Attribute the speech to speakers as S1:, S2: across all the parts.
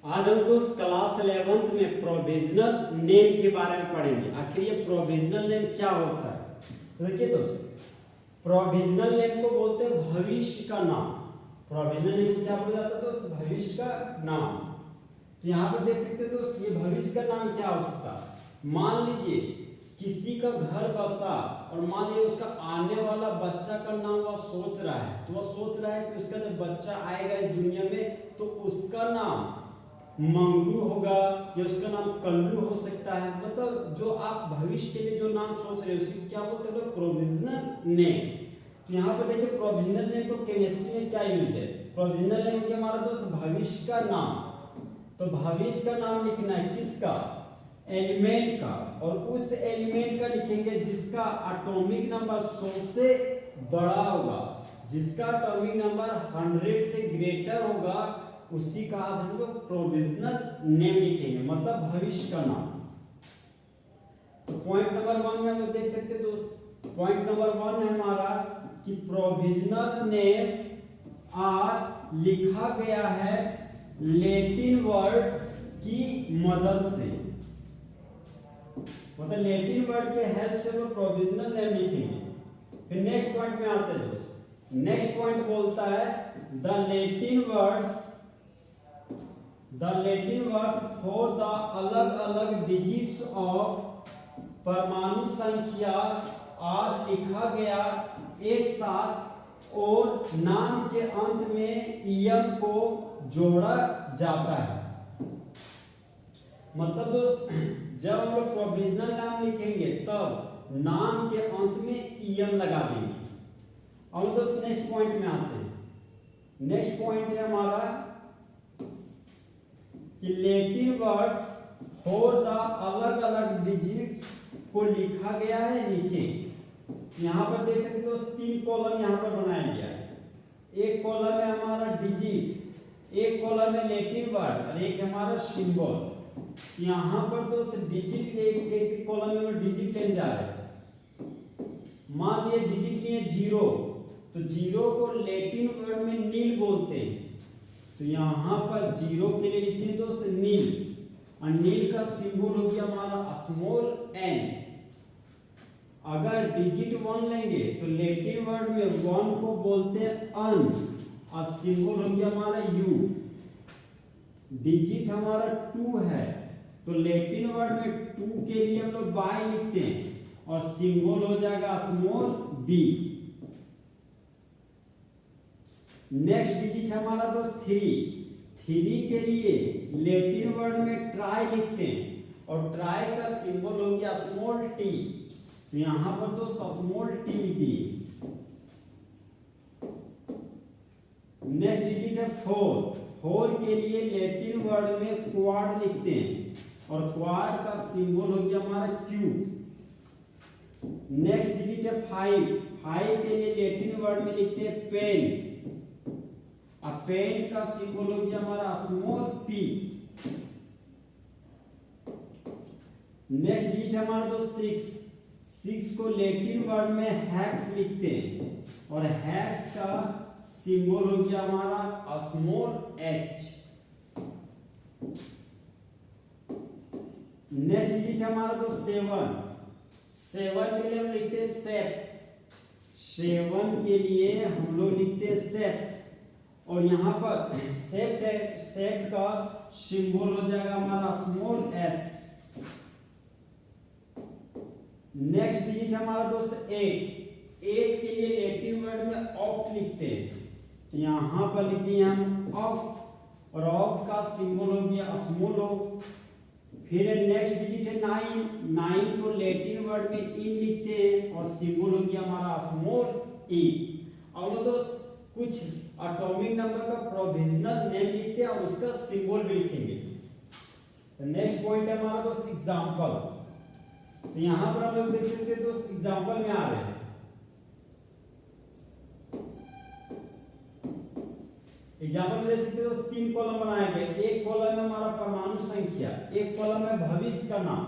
S1: आज हम दोस्त क्लास 11th में प्रोविजनल नेम के बारे में पढ़ेंगे। आखिर ये प्रोविजनल नेम क्या होता है? तो देखिए दोस्त, प्रोविजनल नेम को बोलते हैं भविष्य का नाम। प्रोविजनल नेम को क्या बोला जाता है दोस्त? भविष्य का नाम। तो यहाँ पर देख सकते हैं दोस्त, ये भविष्य का नाम क्या हो सकता है? मान लीजिए किसी का घर बसा और मान लीजिए उसका आने वाला बच्चा का नाम वह सोच रहा है, तो वह सोच रहा है कि उसका जब बच्चा आएगा इस दुनिया में तो उसका नाम मंगरू होगा या उसका नाम कल्लू हो सकता है। मतलब जो आप भविष्य के लिए जो नाम सोच रहे हो उसी क्या बोलते हैं? Provisional name. तो यहाँ पर देखिए प्रोविजनल नेम को केमिस्ट्री में क्या यूज है? प्रोविजनल नेम क्या हमारा दोस्त? भविष्य का नाम। तो भविष्य का नाम लिखना है किसका? एलिमेंट का। और उस एलिमेंट का लिखेंगे जिसका एटॉमिक नंबर 100 से बड़ा होगा, जिसका एटॉमिक नंबर 100 से ग्रेटर होगा, उसी का आज हम लोग प्रोविजनल नेम लिखेंगे, मतलब भविष्य का नाम। तो पॉइंट नंबर 1 में हम देख सकते हैं दोस्त, पॉइंट नंबर 1 है हमारा कि प्रोविजनल नेम आज लिखा गया है लैटिन वर्ड की मदद से। मतलब लैटिन वर्ड के हेल्प से वो प्रोविजनल नेम लिखेंगे। फिर नेक्स्ट पॉइंट में आते हैं दोस्त, नेक्स्ट पॉइंट बोलता है the Latin words for the अलग अलग डिजिट्स ऑफ परमाणु संख्या आज लिखा गया एक साथ और नाम के अंत में एम को जोड़ा जाता है। मतलब दोस्त जब हम लोग प्रोविजनल नाम लिखेंगे तब नाम के अंत में एम लगा देंगे। अब दोस्त नेक्स्ट पॉइंट में आते हैं। नेक्स्ट पॉइंट है हमारा कि लैटिन वर्ड्स फॉर द अलग अलग डिजिट्स को लिखा गया है नीचे। यहाँ पर देख सकते हो 3 कॉलम यहाँ पर बनाया गया है। एक कॉलम है हमारा डिजिट, एक कॉलम है लैटिन वर्ड और एक हमारा सिंबल। यहाँ पर दोस्त डिजिट एक कॉलम में डिजिट लेने जा रहे हैं। मान लिए डिजिट लिए 0, तो 0 को लैटिन वर्ड में नील बोलते हैं। तो यहाँ पर 0 के लिए लिखते हैं दोस्त नील, और नील का सिंबल हो गया हमारा स्मॉल n। अगर डिजिट 1 लेंगे तो लैटिन वर्ड में 1 को बोलते हैं अन और सिंबल हो गया हमारा u। डिजिट हमारा 2 है तो लैटिन वर्ड में 2 के लिए हम लोग बाय लिखते हैं और सिंबल हो जाएगा स्मॉल b। नेक्स्ट डिजिट हमारा दोस्त 3 के लिए लैटिन वर्ड में ट्राई लिखते हैं और ट्राई का सिंबल हो गया स्मॉल t। तो यहां पर दोस्त स्मॉल t लिख दिए। नेक्स्ट डिजिट है 4 के लिए लैटिन वर्ड में क्वाड लिखते हैं और क्वाड का सिंबल हो गया हमारा q। नेक्स्ट डिजिट है 5 के लिए लैटिन वर्ड में लिखते हैं पेन, और पेन का सिंबल हो गया हमारा स्मॉल p। नेक्स्ट डिजिट हमारा दोस्त 6 को लैटिन वर्ड में हैक्स लिखते हैं और हैक्स का सिंबल हो गया हमारा स्मॉल h। नेक्स्ट डिजिट हमारा दोस्त 7 के लिए हम लिखते हैं सेवन के लिए हम लोग लिखते हैं सेट, और यहाँ पर सेट का सिंबल हो जाएगा हमारा स्मॉल s। नेक्स्ट डिजिट हमारा दोस्त 8 के लिए लैटिन वर्ड में ऑफ लिखते हैं, तो यहाँ पर लिख दिए हम ऑफ और ऑफ का सिंबल हो गया स्मॉल o। फिर नेक्स्ट डिजिट है 9 को लैटिन वर्ड में इन लिखते हैं और सिंबल हो गया हमारा स्मॉल e। अब दोस्त कुछ एटॉमिक नंबर का प्रोविजनल नेम लिखते हैं और उसका सिंबल भी लिखेंगे। तो नेक्स्ट पॉइंट है हमारा दोस्त एग्जांपल। तो यहां पर हम लोग देख सकते हैं दोस्त एग्जांपल में आ रहे हैं। एग्जांपल में देख सकते हो 3 कॉलम बनाए गए। एक कॉलम में हमारा परमाणु संख्या, एक कॉलम में भविष्य का नाम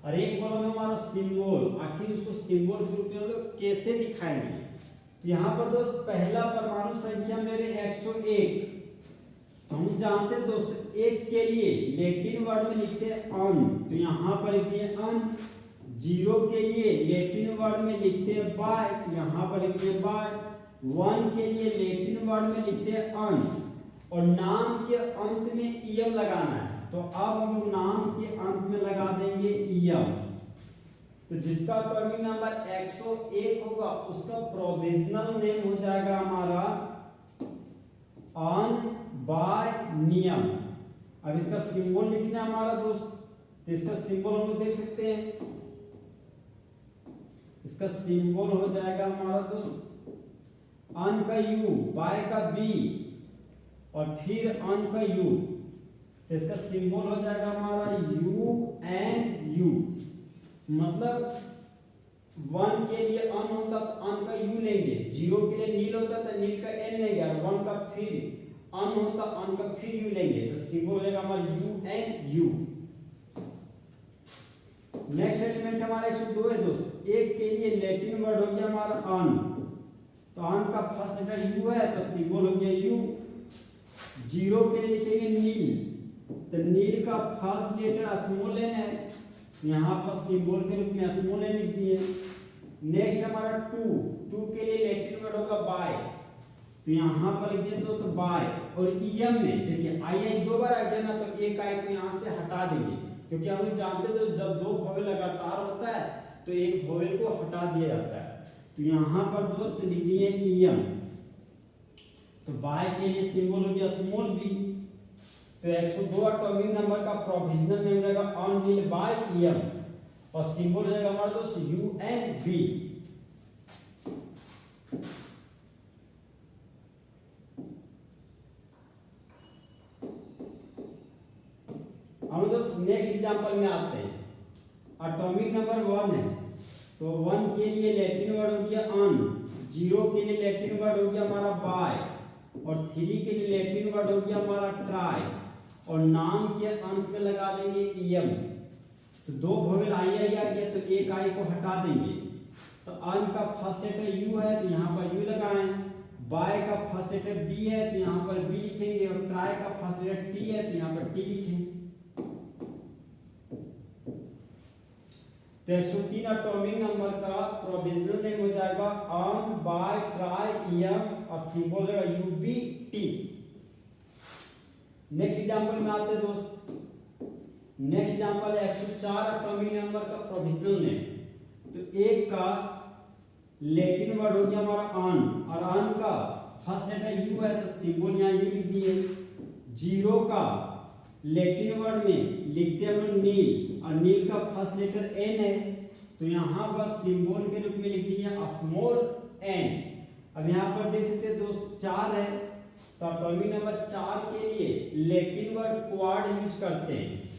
S1: और एक कॉलम में हमारा सिंबल। आखिर उसको सिंबल के रूप में हम लोग कैसे दिखाएंगे? यहाँ पर दोस्त पहला परमाणु संख्या मेरे 101, तो हम जानते हैं दोस्त एक के लिए लैटिन वर्ड में लिखते हैं अन, तो यहाँ पर लिखते हैं अन। 0 के लिए लैटिन वर्ड में लिखते हैं बाय, तो यहाँ पर लिखते हैं बाय। 1 के लिए लैटिन वर्ड में लिखते हैं अन, और नाम के अंत में ईयम लगाना है, तो अब हम नाम के अंत में लगा देंगे ईयम। तो जिसका टॉपिक नंबर 101 होगा उसका प्रोविजनल नेम हो जाएगा हमारा अन बाय नियम। अब इसका सिंबल लिखना है हमारा दोस्त, तो इसका सिंबल हम लोग देख सकते हैं। इसका सिंबल हो जाएगा हमारा दोस्त अन का यू, बाय का बी, और फिर अन का यू, तो इसका सिंबल हो जाएगा हमारा यू एंड यू। मतलब 1 के लिए अन होता तो अन का यू लेंगे, 0 के लिए नील होता तो नील का एन लेंगे, और 1 का फिर अन होता अन का फिर यू लेंगे, तो सिंबल हो जाएगा हमारा you and you. Next element हमारा 102 है दोस्त। एक के लिए लैटिन वर्ड हो गया हमारा अन, तो अन का फर्स्ट लेटर यू है, तो सिंबल हो गया यू। 0 के लिए लिखेंगे नील, तो नील का फर्स्ट लेटर स्मॉल एन है, यहाँ पर सिंबल के रूप में स्मॉल एन लिख दिए। नेक्स्ट हमारा 2 के लिए लैटिन वर्ड होगा बाय, तो यहाँ पर लिख दिए दोस्तों बाय। और ईएम में देखिए आई 2 बार आ गया ना, तो एक आई को यहाँ से हटा देंगे, क्योंकि हम लोग जानते थे जब 2 वोवेल लगातार होता है तो एक वोवेल को हटा दिया जाता है, तो यहाँ पर दोस्त लिख दिए ईएम। तो बाय के लिए सिंबल हो गया स्मॉल बी। तो 102 एटॉमिक नंबर का प्रोविजनल नेम रहेगा अन नील बाय ईएम, और सिंबल हो जाएगा हमारा दोस्त यू एंड बी। हम दोस्त नेक्स्ट एग्जांपल में आते हैं। एटॉमिक नंबर 1 है, तो 1 के लिए लैटिन वर्ड हो गया अन, 0 के लिए लैटिन वर्ड हो गया हमारा बाय, और 3 के लिए लैटिन वर्ड हो गया हमारा ट्राई, और नाम के अंत में लगा देंगे ईएम। तो 2 वोवेल आई आ गया, तो एक आई को हटा देंगे। तो अन का फर्स्ट लेटर यू है, तो यहाँ पर यू लगाएं। बाय का फर्स्ट लेटर बी है, तो यहाँ पर बी लिखेंगे, और ट्राई का फर्स्ट लेटर टी है, तो यहाँ पर टी लिखेंगे। तो 103 एटॉमिक नंबर का प्रोविजनल नेम हो जाएगा अन बाय ट्राई ईएम, और सिंबल रहेगा U B T. Next example में आते हैं दोस्त। नेक्स्ट एग्जांपल है 104 एटॉमिक नंबर का प्रोविजनल नेम। तो एक का लैटिन वर्ड हो गया हमारा अन, और अन का फर्स्ट लेटर यू है, तो सिंबल यहाँ यू लिख दिए। 0 का लैटिन वर्ड में लिखते हैं हम नील, और नील का फर्स्ट लेटर एन है, तो यहाँ पर सिंबल के रूप में लिख दिए स्मॉल एन। अब यहाँ पर देख सकते हैं दोस्त 4 है, तो एटॉमिक नंबर 4 के लिए लैटिन वर्ड क्वाड यूज करते हैं,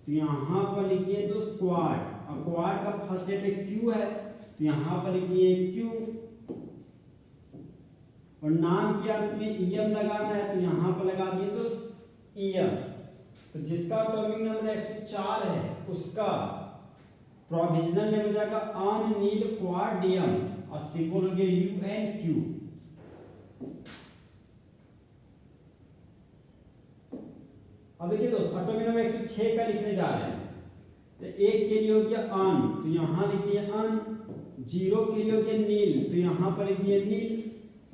S1: तो यहाँ पर लिखिए दोस्त क्वाड, और क्वाड का फर्स्ट लेटर क्यू है, तो यहाँ पर लिखिए क्यू, और नाम के अंत में ईएम लगाना है, तो यहाँ पर लगा दिए दोस्त ईएम। तो जिसका एटॉमिक नंबर 104 है उसका प्रोविजनल नेम हो जाएगा अन नील क्वाडियम, और सिंबल हो गया यू एंड क्यू। अब देखिए दोस्त एटॉमिक नंबर 106 का लिखने जा रहे हैं। तो 1 के लिए हो गया अन, तो यहाँ लिखिए अन। 0 के लिए हो गया नील, तो यहाँ पर लिखिए नील,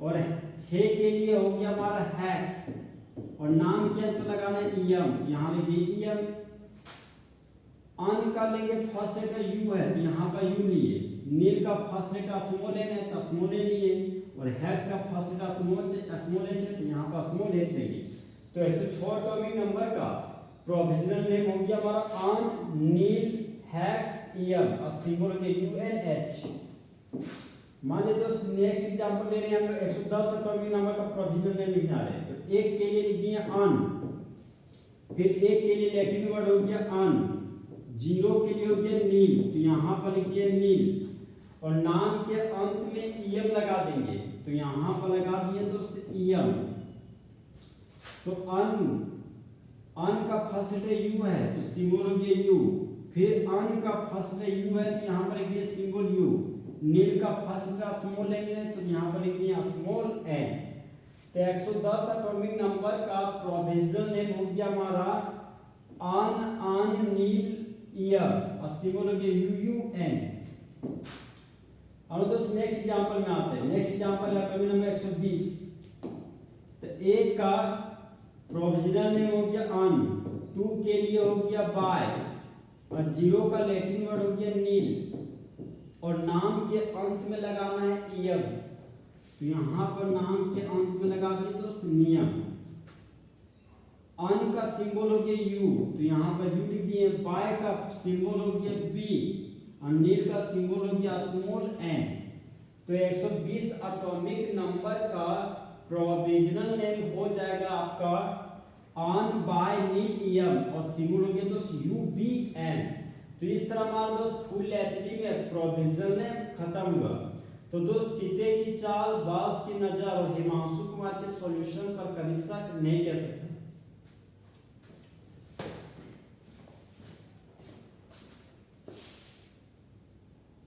S1: और 6 के लिए हो गया हमारा हैक्स, और नाम के अंत लगाना है ईएम, यहाँ लिखिए ईएम। अन का लेंगे फर्स्ट लेटर यू है, तो यहाँ पर यू लिए। नील का फर्स्ट लेटर स्मॉल एन है, तो स्मॉल एन लिए, और हैक्स का फर्स्ट लेटर स्मॉल एन है, तो यहाँ पर स्मॉल एन लेंगे। तो 106 एटॉमिक नंबर का प्रोविजनल नेम हो गया हमारा अन नील हैक्स ईएम, और सिंबल हो गया यूएनएच। मान लीजिए दोस्त नेक्स्ट एग्जांपल ले रहे हैं हम लोग 110 एटॉमिक नंबर का प्रोविजनल नेम लिखना है। तो 1 के लिए लिख दिए अन, फिर 1 के लिए लैटिन वर्ड हो गया अन, 0 के लिए हो गया नील, तो यहाँ पर लिख दिए नील, और नाम के अंत में ईएम लगा देंगे, तो यहाँ पर लगा दिए दोस्त ईएम। तो अन का फर्स्ट लेटर यू है, तो सिंबल हो गया यू, फिर अन का फर्स्ट लेटर यू है, तो यहाँ पर लिख दिए सिंबल यू। नील का फर्स्ट लेटर स्मॉल एन है, तो यहाँ पर लिख दिया स्मॉल एन। तो 110 एटॉमिक नंबर का प्रोविजनल नेम हो गया हमारा आन नील ईयर और सिंबल हो गया UUN। और दोस्त नेक्स्ट एग्जांपल में आते हैं। नेक्स्ट एग्जांपल है एटॉमिक नंबर 120। तो ए का प्रोविजनल नेम हो गया अन, 2 के लिए हो गया बाय और 0 का लैटिन वर्ड हो गया नील और नाम के अंत में लगाना है ईयम। तो यहाँ पर नाम के अंत में लगा दिए दोस्त नियम। अन का सिंबल हो गया यू, तो यहाँ पर यू लिख दिए। बाय का सिंबल हो गया बी और नील का सिंबल हो गया स्मॉल एन। तो 120 एटॉमिक नंबर का प्रोविजनल नेम हो जाएगा आपका ऑन बाय नील ईयम और सिंबल हो गया दोस्त UBN। तो इस तरह हमारा दोस्त फुल एचडी में प्रोविजनल नेम खत्म हुआ। तो दोस्त चीते की चाल, बाज की नजर और हिमांशु कुमार के सॉल्यूशन पर कभी शक नहीं कह सकते।